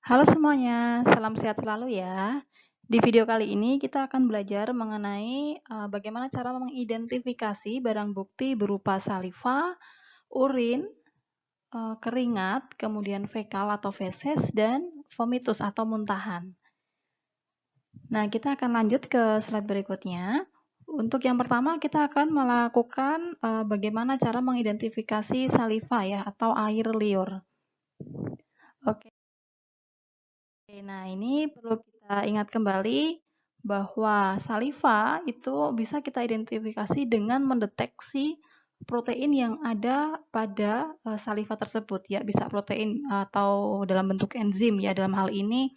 Halo semuanya, salam sehat selalu ya. Di video kali ini kita akan belajar mengenai bagaimana cara mengidentifikasi barang bukti berupa saliva, urin, keringat, kemudian fekal atau feses, dan vomitus atau muntahan. Nah, kita akan lanjut ke slide berikutnya. Untuk yang pertama kita akan melakukan bagaimana cara mengidentifikasi saliva ya atau air liur. Oke. Nah, ini perlu kita ingat kembali bahwa saliva itu bisa kita identifikasi dengan mendeteksi protein yang ada pada saliva tersebut ya, bisa protein atau dalam bentuk enzim ya. Dalam hal ini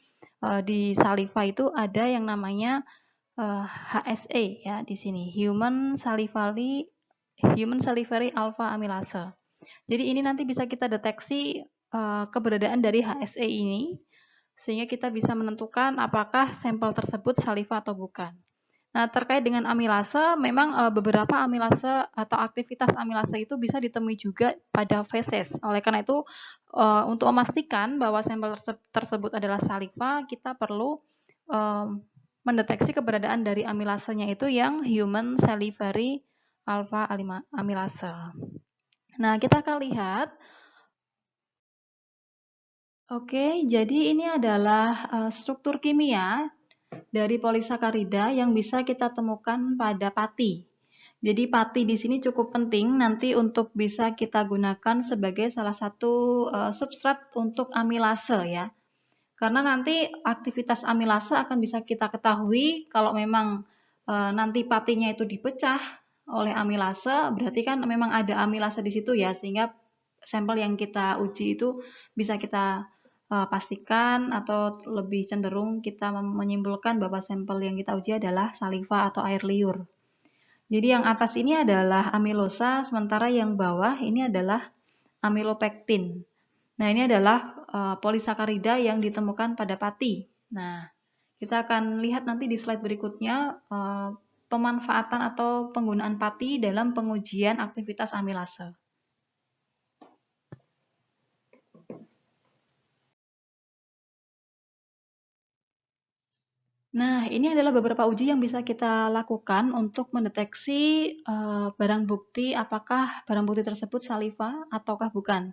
di saliva itu ada yang namanya HSA ya di sini, Human Salivary Alpha Amylase. Jadi ini nanti bisa kita deteksi keberadaan dari HSA ini sehingga kita bisa menentukan apakah sampel tersebut saliva atau bukan. Nah, terkait dengan amilase, memang beberapa amilase atau aktivitas amilase itu bisa ditemui juga pada feses. Oleh karena itu, untuk memastikan bahwa sampel tersebut adalah saliva, kita perlu mendeteksi keberadaan dari amilasenya itu yang human salivary alpha amylase. Nah, kita akan lihat. Oke, jadi ini adalah struktur kimia dari polisakarida yang bisa kita temukan pada pati. Jadi pati di sini cukup penting nanti untuk bisa kita gunakan sebagai salah satu substrat untuk amilase ya. Karena nanti aktivitas amilase akan bisa kita ketahui kalau memang nanti patinya itu dipecah oleh amilase, berarti kan memang ada amilase di situ ya, sehingga sampel yang kita uji itu bisa kita pastikan atau lebih cenderung kita menyimpulkan bahwa sampel yang kita uji adalah saliva atau air liur. Jadi yang atas ini adalah amilosa, sementara yang bawah ini adalah amilopektin. Nah, ini adalah polisakarida yang ditemukan pada pati. Nah, kita akan lihat nanti di slide berikutnya pemanfaatan atau penggunaan pati dalam pengujian aktivitas amilase. Nah, ini adalah beberapa uji yang bisa kita lakukan untuk mendeteksi barang bukti apakah barang bukti tersebut saliva ataukah bukan.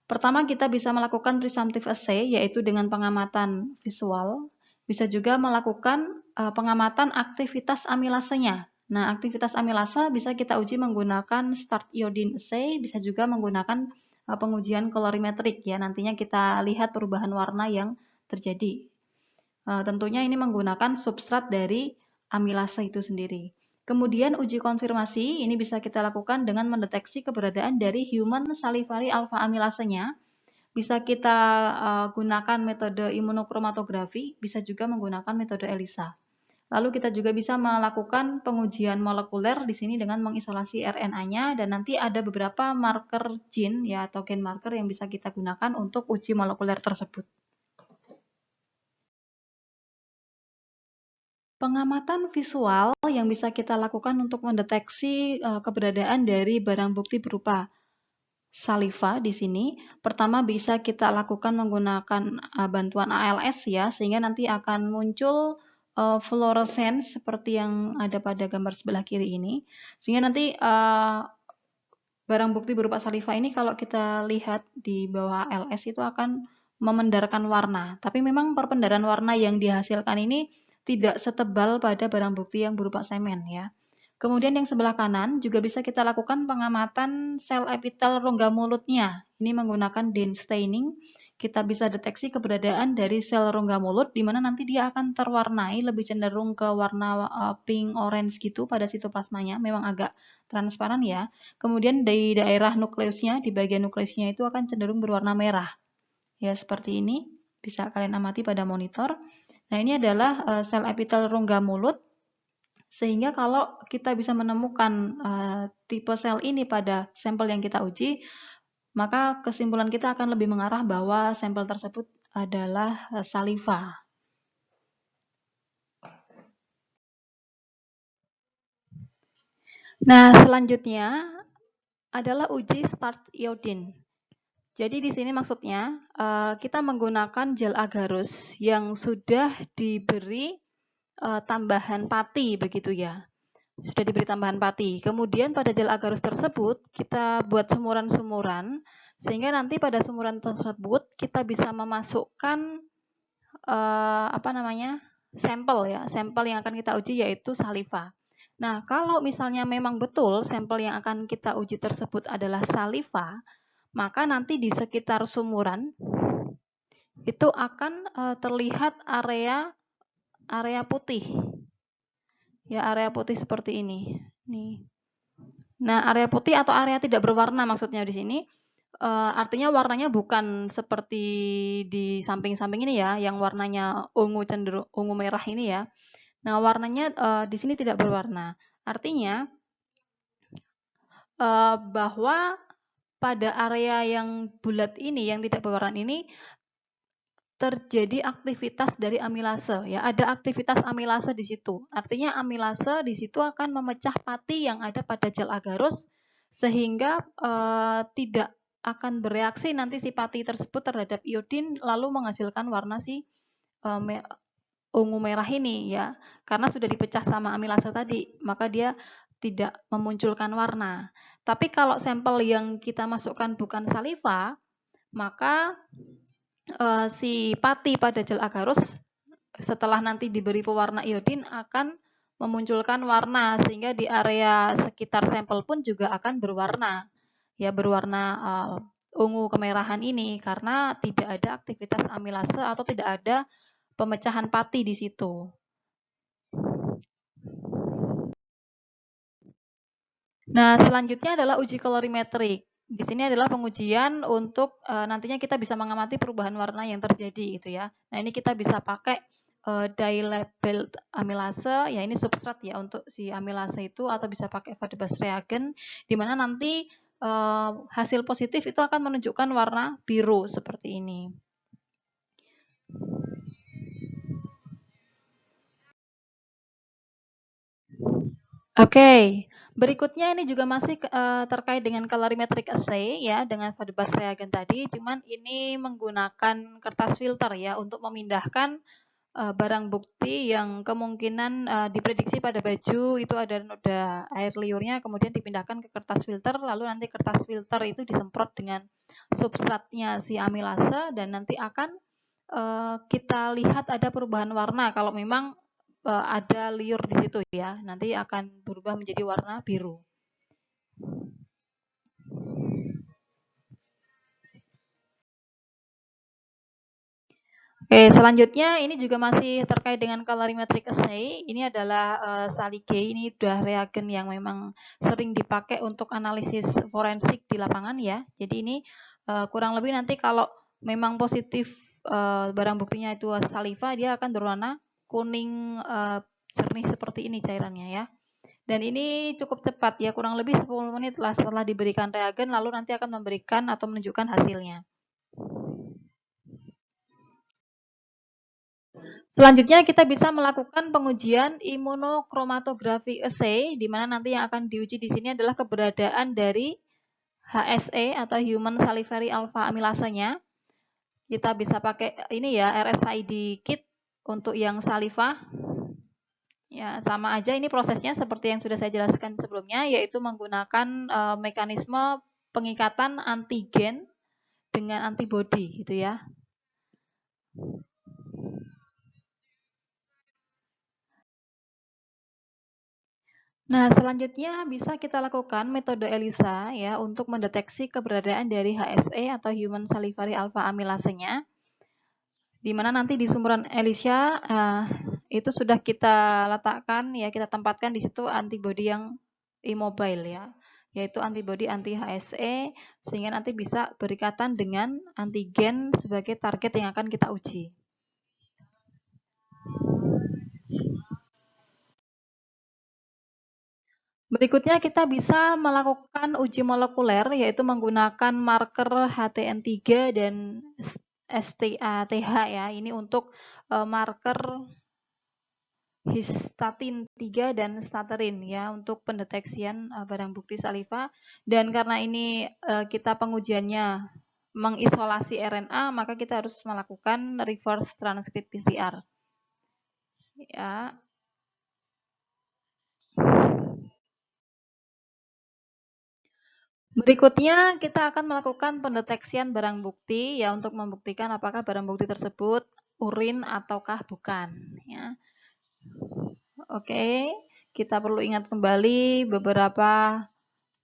Pertama, kita bisa melakukan presumptive assay, yaitu dengan pengamatan visual. Bisa juga melakukan pengamatan aktivitas amilasenya. Nah, aktivitas amilase bisa kita uji menggunakan start iodine assay, bisa juga menggunakan pengujian kolorimetrik ya. Nantinya kita lihat perubahan warna yang terjadi. Tentunya ini menggunakan substrat dari amilase itu sendiri. Kemudian uji konfirmasi ini bisa kita lakukan dengan mendeteksi keberadaan dari human salivary alpha amilasenya. Bisa kita gunakan metode imunokromatografi, bisa juga menggunakan metode ELISA. Lalu kita juga bisa melakukan pengujian molekuler di sini dengan mengisolasi RNA-nya dan nanti ada beberapa marker gene ya atau gen marker yang bisa kita gunakan untuk uji molekuler tersebut. Pengamatan visual yang bisa kita lakukan untuk mendeteksi keberadaan dari barang bukti berupa saliva di sini. Pertama bisa kita lakukan menggunakan bantuan ALS ya, sehingga nanti akan muncul fluorescence seperti yang ada pada gambar sebelah kiri ini. Sehingga nanti barang bukti berupa saliva ini kalau kita lihat di bawah ALS itu akan memendarkan warna. Tapi memang perpendaran warna yang dihasilkan ini tidak setebal pada barang bukti yang berupa semen ya. Kemudian yang sebelah kanan juga bisa kita lakukan pengamatan sel epitel rongga mulutnya. Ini menggunakan Dehn staining. Kita bisa deteksi keberadaan dari sel rongga mulut di mana nanti dia akan terwarnai lebih cenderung ke warna pink orange gitu pada sitoplasmanya. Memang agak transparan ya. Kemudian di daerah nukleusnya, di bagian nukleusnya itu akan cenderung berwarna merah. Ya, seperti ini. Bisa kalian amati pada monitor. Nah, ini adalah sel epitel rongga mulut. Sehingga kalau kita bisa menemukan tipe sel ini pada sampel yang kita uji, maka kesimpulan kita akan lebih mengarah bahwa sampel tersebut adalah saliva. Nah, selanjutnya adalah uji start iodine. Jadi di sini maksudnya kita menggunakan gel agarus yang sudah diberi tambahan pati begitu ya. Sudah diberi tambahan pati. Kemudian pada gel agarus tersebut kita buat sumuran-sumuran sehingga nanti pada sumuran tersebut kita bisa memasukkan sampel ya, sampel yang akan kita uji yaitu saliva. Nah, kalau misalnya memang betul sampel yang akan kita uji tersebut adalah saliva, maka nanti di sekitar sumuran itu akan terlihat area putih. Ya, area putih seperti ini. Nih. Nah, area putih atau area tidak berwarna maksudnya di sini artinya warnanya bukan seperti di samping-samping ini ya, yang warnanya ungu merah ini ya. Nah, warnanya di sini tidak berwarna. Artinya bahwa pada area yang bulat ini, yang tidak berwarna ini, terjadi aktivitas dari amilase ya, ada aktivitas amilase di situ. Artinya amilase di situ akan memecah pati yang ada pada gel agarus sehingga tidak akan bereaksi nanti si pati tersebut terhadap iodin lalu menghasilkan warna si ungu merah ini ya. Karena sudah dipecah sama amilase tadi, maka dia tidak memunculkan warna. Tapi kalau sampel yang kita masukkan bukan saliva, maka si pati pada gel agarus setelah nanti diberi pewarna iodin akan memunculkan warna sehingga di area sekitar sampel pun juga akan berwarna ya, berwarna ungu kemerahan ini karena tidak ada aktivitas amilase atau tidak ada pemecahan pati di situ. Nah, selanjutnya adalah uji kolorimetrik. Di sini adalah pengujian untuk nantinya kita bisa mengamati perubahan warna yang terjadi gitu ya. Nah, ini kita bisa pakai dye labeled amilase, ya ini substrat ya untuk si amilase itu, atau bisa pakai Fadebas reagen di mana nanti hasil positif itu akan menunjukkan warna biru seperti ini. Oke, berikutnya ini juga masih terkait dengan colorimetric assay ya, dengan Fadebas reagen tadi, cuman ini menggunakan kertas filter ya untuk memindahkan barang bukti yang kemungkinan diprediksi pada baju itu ada noda air liurnya, kemudian dipindahkan ke kertas filter, lalu nanti kertas filter itu disemprot dengan substratnya si amilase dan nanti akan kita lihat ada perubahan warna kalau memang ada liur di situ ya, nanti akan berubah menjadi warna biru. Oke, selanjutnya ini juga masih terkait dengan colorimetric assay. Ini adalah Salige, ini sudah reagen yang memang sering dipakai untuk analisis forensik di lapangan ya. Jadi ini kurang lebih nanti kalau memang positif barang buktinya itu saliva, dia akan berwarna kuning jernih seperti ini cairannya ya. Dan ini cukup cepat ya, kurang lebih 10 menit setelah diberikan reagen, lalu nanti akan memberikan atau menunjukkan hasilnya. Selanjutnya kita bisa melakukan pengujian immunochromatography assay, di mana nanti yang akan diuji di sini adalah keberadaan dari HSA atau Human Salivary Alpha Amilasenya. Kita bisa pakai ini ya, RSID kit untuk yang saliva. Ya, sama aja ini prosesnya seperti yang sudah saya jelaskan sebelumnya, yaitu menggunakan mekanisme pengikatan antigen dengan antibodi gitu ya. Nah, selanjutnya bisa kita lakukan metode ELISA ya untuk mendeteksi keberadaan dari HSA atau Human Salivary Alpha Amilasenya. Di mana nanti di sumuran ELISA itu sudah kita letakkan ya, kita tempatkan di situ antibodi yang immobile ya, yaitu antibodi anti HSA sehingga nanti bisa berikatan dengan antigen sebagai target yang akan kita uji. Berikutnya kita bisa melakukan uji molekuler yaitu menggunakan marker HTN3 dan STATH ya. Ini untuk marker histatin 3 dan staterin ya untuk pendeteksian barang bukti saliva, dan karena ini kita pengujiannya mengisolasi RNA, maka kita harus melakukan reverse transcript PCR. Ya. Berikutnya kita akan melakukan pendeteksian barang bukti ya untuk membuktikan apakah barang bukti tersebut urin ataukah bukan ya. Oke, kita perlu ingat kembali beberapa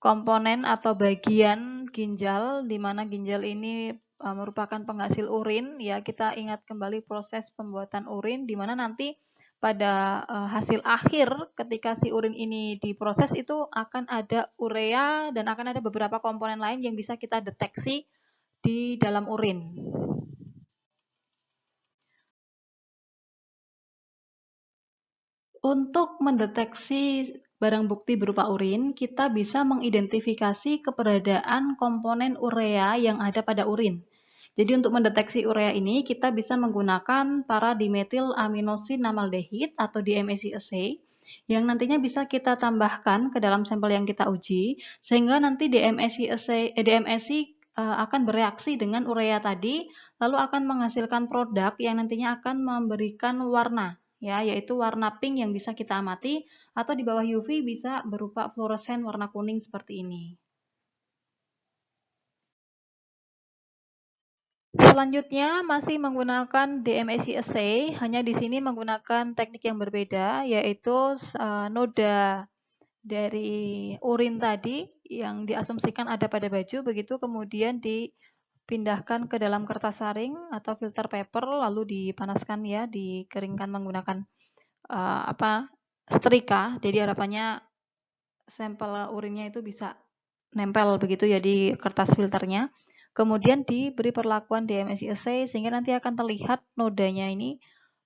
komponen atau bagian ginjal di mana ginjal ini merupakan penghasil urin ya. Kita ingat kembali proses pembuatan urin di mana nanti pada hasil akhir ketika si urin ini diproses itu akan ada urea dan akan ada beberapa komponen lain yang bisa kita deteksi di dalam urin. Untuk mendeteksi barang bukti berupa urin, kita bisa mengidentifikasi keberadaan komponen urea yang ada pada urin. Jadi untuk mendeteksi urea ini, kita bisa menggunakan para-dimetil aminosinamaldehid atau DMSI assay yang nantinya bisa kita tambahkan ke dalam sampel yang kita uji, sehingga nanti DMSI akan bereaksi dengan urea tadi, lalu akan menghasilkan produk yang nantinya akan memberikan warna ya, yaitu warna pink yang bisa kita amati atau di bawah UV bisa berupa fluoresen warna kuning seperti ini. Selanjutnya masih menggunakan DMSI assay, hanya di sini menggunakan teknik yang berbeda yaitu noda dari urin tadi yang diasumsikan ada pada baju begitu kemudian dipindahkan ke dalam kertas saring atau filter paper lalu dipanaskan ya, dikeringkan menggunakan setrika. Jadi harapannya sampel urinnya itu bisa nempel begitu ya di kertas filternya. Kemudian diberi perlakuan DMSI assay sehingga nanti akan terlihat nodanya ini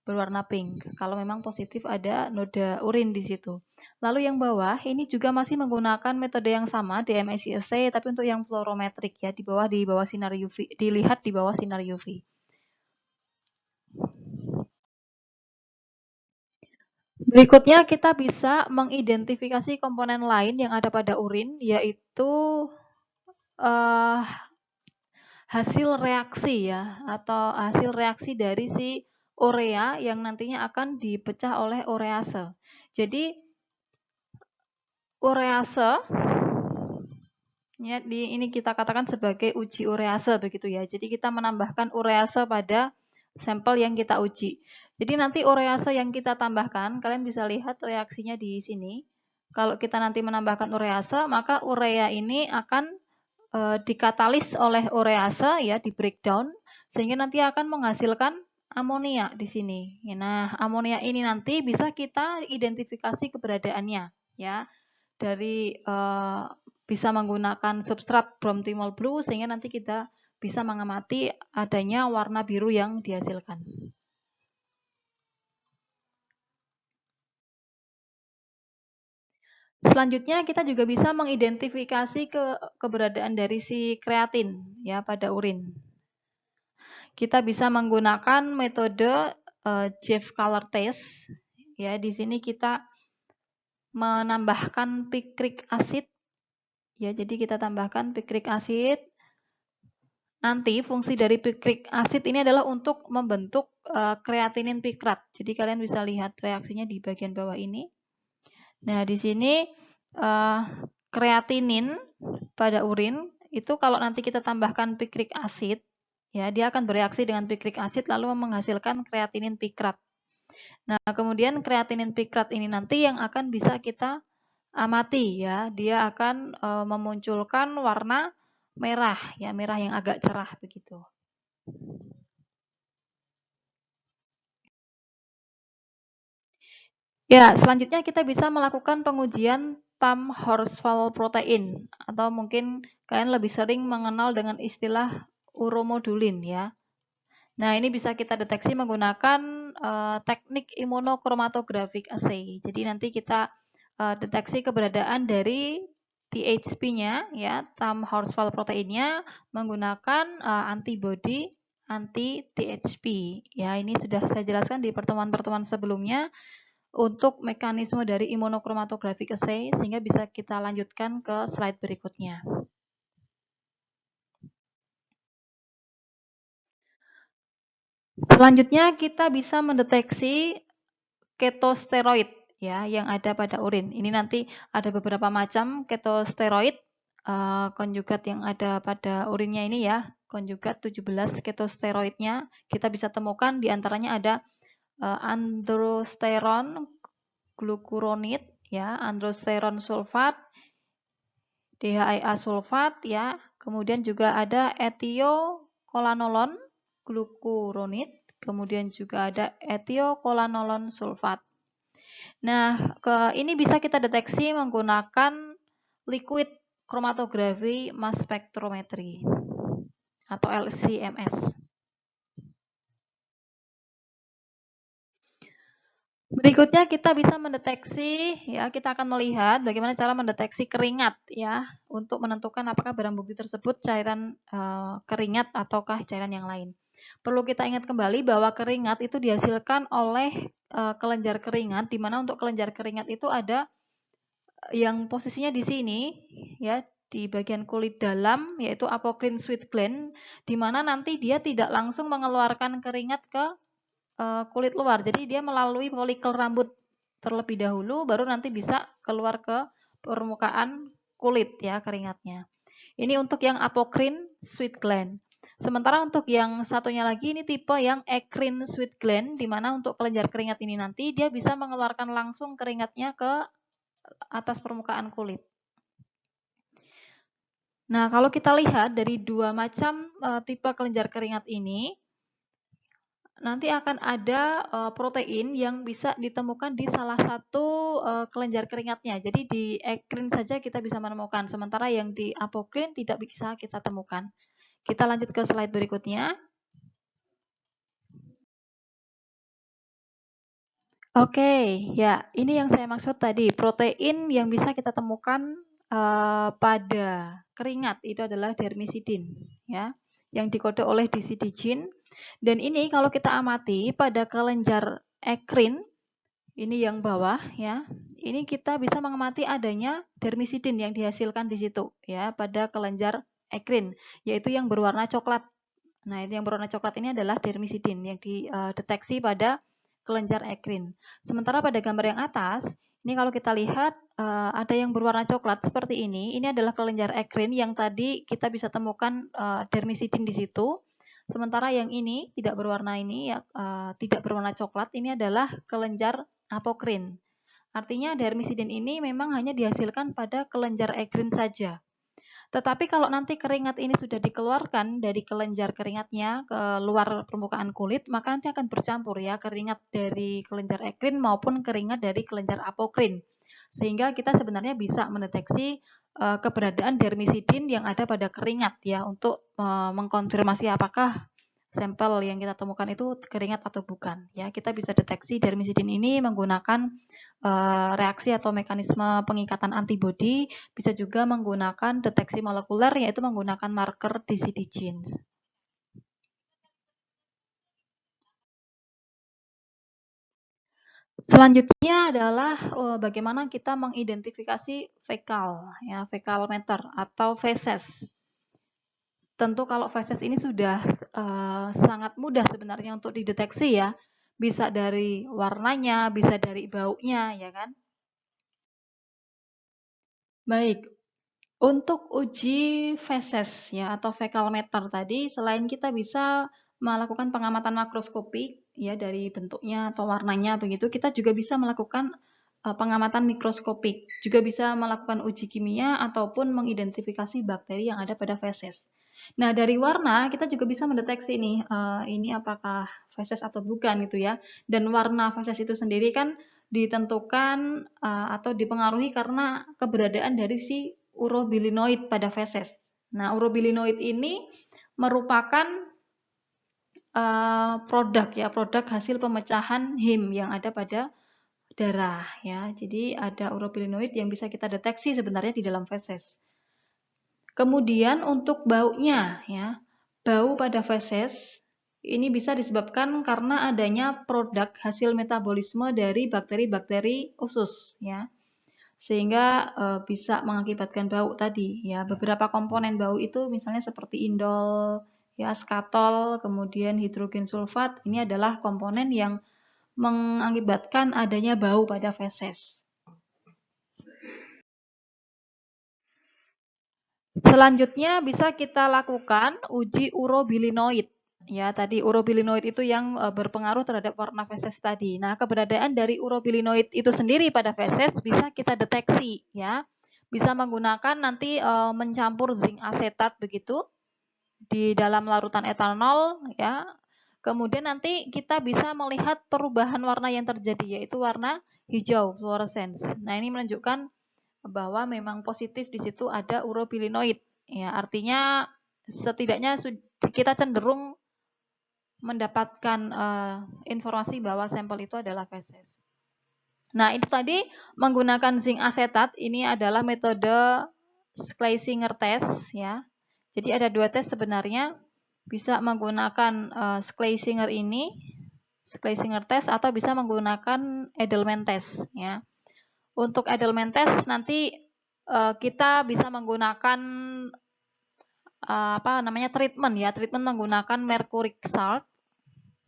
berwarna pink. Kalau memang positif ada noda urin di situ. Lalu yang bawah ini juga masih menggunakan metode yang sama DMSI assay tapi untuk yang fluorometrik ya di bawah sinar UV, dilihat di bawah sinar UV. Berikutnya kita bisa mengidentifikasi komponen lain yang ada pada urin yaitu hasil reaksi ya atau hasil reaksi dari si urea yang nantinya akan dipecah oleh urease. Jadi urease ya ini kita katakan sebagai uji urease begitu ya. Jadi kita menambahkan urease pada sampel yang kita uji. Jadi nanti urease yang kita tambahkan, kalian bisa lihat reaksinya di sini. Kalau kita nanti menambahkan urease, maka urea ini akan dikatalis oleh urease ya, di breakdown sehingga nanti akan menghasilkan amonia di sini. Nah, amonia ini nanti bisa kita identifikasi keberadaannya ya dari bisa menggunakan substrat bromthymol blue sehingga nanti kita bisa mengamati adanya warna biru yang dihasilkan. Selanjutnya kita juga bisa mengidentifikasi keberadaan dari si kreatin ya pada urin. Kita bisa menggunakan metode Jeff Color Test. Ya, di sini kita menambahkan pikrik asid. Ya, jadi kita tambahkan pikrik asid. Nanti fungsi dari pikrik asid ini adalah untuk membentuk kreatinin pikrat. Jadi kalian bisa lihat reaksinya di bagian bawah ini. Nah, di sini kreatinin pada urin itu kalau nanti kita tambahkan pikrik asid, ya dia akan bereaksi dengan pikrik asid lalu menghasilkan kreatinin pikrat. Nah, kemudian kreatinin pikrat ini nanti yang akan bisa kita amati ya, dia akan memunculkan warna merah ya, merah yang agak cerah begitu. Ya, selanjutnya kita bisa melakukan pengujian Tamm-Horsfall protein atau mungkin kalian lebih sering mengenal dengan istilah uromodulin ya. Nah, ini bisa kita deteksi menggunakan teknik immunochromatographic assay. Jadi nanti kita deteksi keberadaan dari THP-nya ya, Tamm-Horsfall proteinnya menggunakan antibody anti-THP. Ya, ini sudah saya jelaskan di pertemuan-pertemuan sebelumnya untuk mekanisme dari immunochromatographic assay sehingga bisa kita lanjutkan ke slide berikutnya. Selanjutnya kita bisa mendeteksi ketosteroid ya yang ada pada urin. Ini nanti ada beberapa macam ketosteroid konjugat yang ada pada urinnya ini ya. Konjugat 17 ketosteroidnya kita bisa temukan di antaranya ada androsteron glucuronid ya, androsteron sulfat, DHEA sulfat ya. Kemudian juga ada etiokolanolon glucuronid, kemudian juga ada etiokolanolon sulfat. Nah, ini bisa kita deteksi menggunakan liquid chromatography mass spectrometry atau LC-MS. Berikutnya kita bisa mendeteksi ya, kita akan melihat bagaimana cara mendeteksi keringat ya untuk menentukan apakah barang bukti tersebut cairan keringat ataukah cairan yang lain. Perlu kita ingat kembali bahwa keringat itu dihasilkan oleh kelenjar keringat, di mana untuk kelenjar keringat itu ada yang posisinya di sini ya, di bagian kulit dalam yaitu apocrine sweat gland, di mana nanti dia tidak langsung mengeluarkan keringat ke kulit luar. Jadi dia melalui folikel rambut terlebih dahulu baru nanti bisa keluar ke permukaan kulit ya keringatnya. Ini untuk yang apocrine sweat gland. Sementara untuk yang satunya lagi ini tipe yang ecrine sweat gland, di mana untuk kelenjar keringat ini nanti dia bisa mengeluarkan langsung keringatnya ke atas permukaan kulit. Nah, kalau kita lihat dari dua macam tipe kelenjar keringat ini, nanti akan ada protein yang bisa ditemukan di salah satu kelenjar keringatnya. Jadi di ecrine saja kita bisa menemukan, sementara yang di apocrine tidak bisa kita temukan. Kita lanjut ke slide berikutnya. Oke, ya ini yang saya maksud tadi, protein yang bisa kita temukan pada keringat itu adalah dermisidin, ya, yang dikode oleh disidigin. Dan ini kalau kita amati pada kelenjar ecrine, ini yang bawah, ya, ini kita bisa mengamati adanya dermisidin yang dihasilkan di situ, ya, pada kelenjar ecrine, yaitu yang berwarna coklat. Nah, itu yang berwarna coklat ini adalah dermisidin yang dideteksi pada kelenjar ecrine. Sementara pada gambar yang atas, ini kalau kita lihat ada yang berwarna coklat seperti ini adalah kelenjar ecrine yang tadi kita bisa temukan dermisidin di situ. Sementara yang ini tidak berwarna ini ya, tidak berwarna coklat, ini adalah kelenjar apocrine. Artinya dermisidin ini memang hanya dihasilkan pada kelenjar ecrine saja. Tetapi kalau nanti keringat ini sudah dikeluarkan dari kelenjar keringatnya ke luar permukaan kulit, maka nanti akan bercampur ya keringat dari kelenjar ecrine maupun keringat dari kelenjar apocrine. Sehingga kita sebenarnya bisa mendeteksi keberadaan dermisidin yang ada pada keringat ya untuk mengkonfirmasi apakah sampel yang kita temukan itu keringat atau bukan. Ya, kita bisa deteksi dermisidin ini menggunakan reaksi atau mekanisme pengikatan antibodi, bisa juga menggunakan deteksi molekuler yaitu menggunakan marker disidigin. Selanjutnya adalah bagaimana kita mengidentifikasi fekal, ya, fekal matter atau feses. Tentu kalau feses ini sudah sangat mudah sebenarnya untuk dideteksi ya, bisa dari warnanya, bisa dari baunya, ya kan? Baik, untuk uji feses ya atau fecal matter tadi, selain kita bisa melakukan pengamatan makroskopik ya dari bentuknya atau warnanya begitu, kita juga bisa melakukan pengamatan mikroskopik, juga bisa melakukan uji kimia ataupun mengidentifikasi bakteri yang ada pada feses. Nah, dari warna kita juga bisa mendeteksi nih, ini apakah feses atau bukan gitu ya. Dan warna feses itu sendiri kan ditentukan atau dipengaruhi karena keberadaan dari si urobilinoid pada feses. Nah, urobilinoid ini merupakan produk ya, produk hasil pemecahan him yang ada pada darah ya. Jadi ada urobilinoid yang bisa kita deteksi sebenarnya di dalam feses. Kemudian untuk baunya ya, bau pada feses ini bisa disebabkan karena adanya produk hasil metabolisme dari bakteri-bakteri usus ya. Sehingga bisa mengakibatkan bau tadi ya. Beberapa komponen bau itu misalnya seperti indol, ya, skatol, kemudian hidrogen sulfat, ini adalah komponen yang mengakibatkan adanya bau pada feses. Selanjutnya bisa kita lakukan uji urobilinoid. Ya, tadi urobilinoid itu yang berpengaruh terhadap warna feses tadi. Nah, keberadaan dari urobilinoid itu sendiri pada feses bisa kita deteksi, ya. Bisa menggunakan nanti mencampur zinc asetat begitu di dalam larutan etanol, ya. Kemudian nanti kita bisa melihat perubahan warna yang terjadi, yaitu warna hijau fluorescence. Nah, ini menunjukkan bahwa memang positif di situ ada urobilinoid. Ya, artinya setidaknya kita cenderung mendapatkan informasi bahwa sampel itu adalah feses. Nah, itu tadi menggunakan zinc asetat, ini adalah metode Schlesinger test, ya. Jadi ada dua tes sebenarnya, bisa menggunakan Schlesinger ini, Schlesinger test, atau bisa menggunakan Edelman test, ya. Untuk Edelman test nanti kita bisa menggunakan treatment, ya, treatment menggunakan mercuric salt,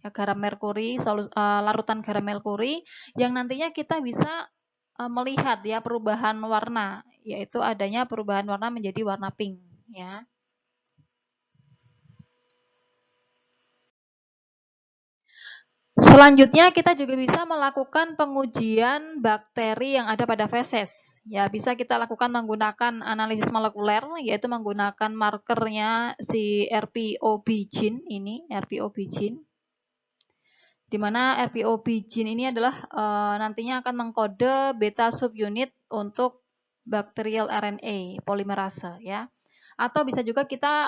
ya, garam merkuri, larutan garam merkuri, yang nantinya kita bisa melihat, ya, perubahan warna, yaitu adanya perubahan warna menjadi warna pink, ya. Selanjutnya kita juga bisa melakukan pengujian bakteri yang ada pada feses. Ya, bisa kita lakukan menggunakan analisis molekuler, yaitu menggunakan markernya si RPOB gene ini, RPOB gene. Di mana RPOB gene ini adalah nantinya akan mengkode beta subunit untuk bacterial RNA polimerase, ya. Atau bisa juga kita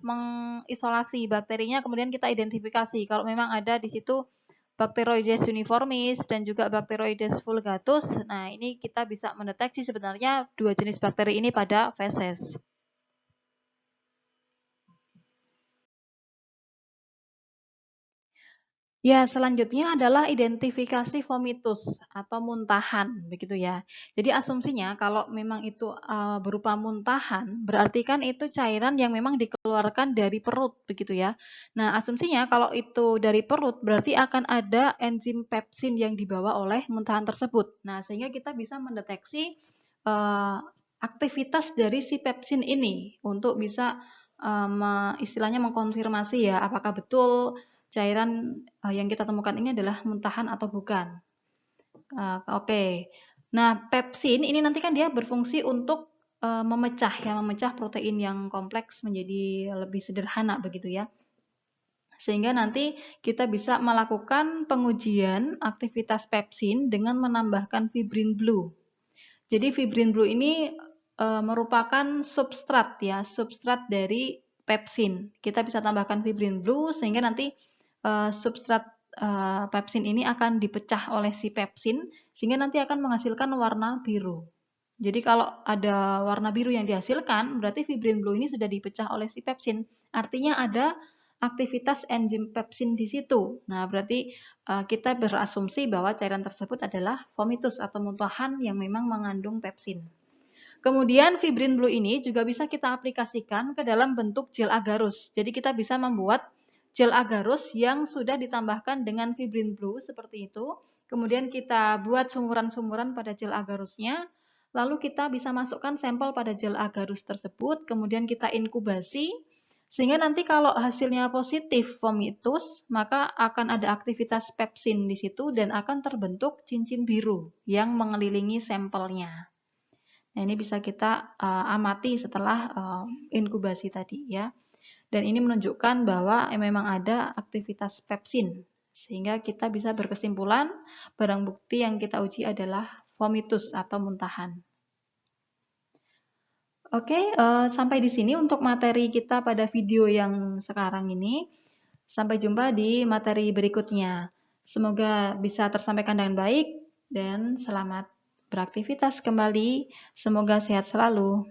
mengisolasi bakterinya, kemudian kita identifikasi kalau memang ada di situ Bacteroides uniformis dan juga Bacteroides vulgatus. Nah, ini kita bisa mendeteksi sebenarnya dua jenis bakteri ini pada feses. Ya, selanjutnya adalah identifikasi vomitus atau muntahan, begitu ya. Jadi asumsinya kalau memang itu berupa muntahan, berarti kan itu cairan yang memang dikeluarkan dari perut, begitu ya. Nah, asumsinya kalau itu dari perut, berarti akan ada enzim pepsin yang dibawa oleh muntahan tersebut. Nah, sehingga kita bisa mendeteksi aktivitas dari si pepsin ini untuk bisa istilahnya mengkonfirmasi, ya, apakah betul cairan yang kita temukan ini adalah muntahan atau bukan. Oke. Nah, pepsin ini nanti kan dia berfungsi untuk memecah protein yang kompleks menjadi lebih sederhana begitu ya. Sehingga nanti kita bisa melakukan pengujian aktivitas pepsin dengan menambahkan fibrin blue. Jadi fibrin blue ini merupakan substrat, ya, substrat dari pepsin. Kita bisa tambahkan fibrin blue sehingga nanti substrat pepsin ini akan dipecah oleh si pepsin sehingga nanti akan menghasilkan warna biru. Jadi kalau ada warna biru yang dihasilkan, berarti fibrin blue ini sudah dipecah oleh si pepsin. Artinya ada aktivitas enzim pepsin di situ. Nah, berarti kita berasumsi bahwa cairan tersebut adalah vomitus atau muntahan yang memang mengandung pepsin. Kemudian fibrin blue ini juga bisa kita aplikasikan ke dalam bentuk gel agarus. Jadi kita bisa membuat gel agarus yang sudah ditambahkan dengan fibrin blue seperti itu. Kemudian kita buat sumuran-sumuran pada gel agarusnya. Lalu kita bisa masukkan sampel pada gel agarus tersebut. Kemudian kita inkubasi. Sehingga nanti kalau hasilnya positif vomitus, maka akan ada aktivitas pepsin di situ dan akan terbentuk cincin biru yang mengelilingi sampelnya. Nah, ini bisa kita amati setelah inkubasi tadi ya. Dan ini menunjukkan bahwa memang ada aktivitas pepsin. Sehingga kita bisa berkesimpulan barang bukti yang kita uji adalah vomitus atau muntahan. Oke, sampai di sini untuk materi kita pada video yang sekarang ini. Sampai jumpa di materi berikutnya. Semoga bisa tersampaikan dengan baik dan selamat beraktivitas kembali. Semoga sehat selalu.